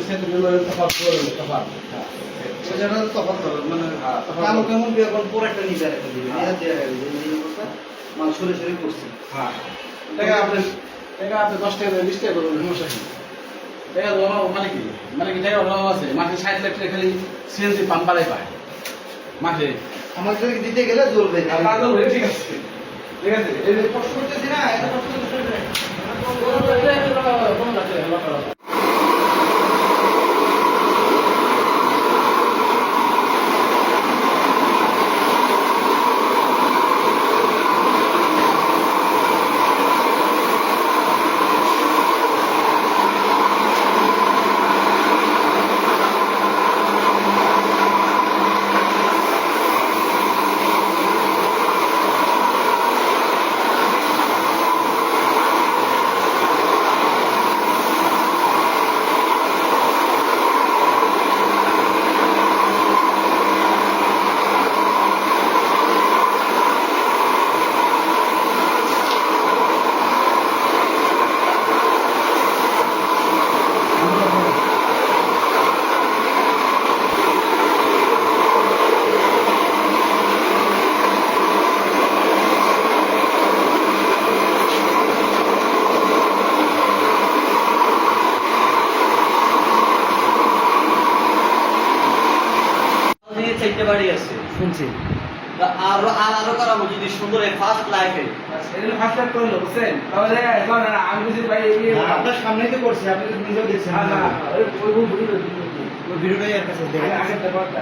সেটা হলো তফাৎ করে তফাৎ সেটা তফাৎ করে মানে কালো কেমন কি এখন পরে একটা নিচে একটা দিবে এই অবস্থা মাল সরে সরে করছে। হ্যাঁ টাকা আপনি 10 টাকা 20 টাকা করবেন সমস্যা কি টাকা দেওয়া মানে কি টাকা অভাব আছে মাসে 60 লাখ টাকা খালি সিএনজি পাম্প বাড়াই পায় মাসে আমাদের দিতে গেলে জ্বলবে ঠিক আছে ঠিক আছে এই যে কষ্ট করতেছি না এত কষ্ট করতেছি চাইতে বাড়ি আছে শুনছি আরো আরো করা যদি সুন্দর ফার্স্ট লাইফে এটা ফার্স্ট টাইম করলো বুঝছেন তাহলে এখন আমি বুঝি ভাই এই আপনার সামনেই তো করছি আপনি তো নিজেও দেখছেন ওই ভিডিওটাই ভিডিওটাই আর কাছে দেখেন আগের ব্যাপারটা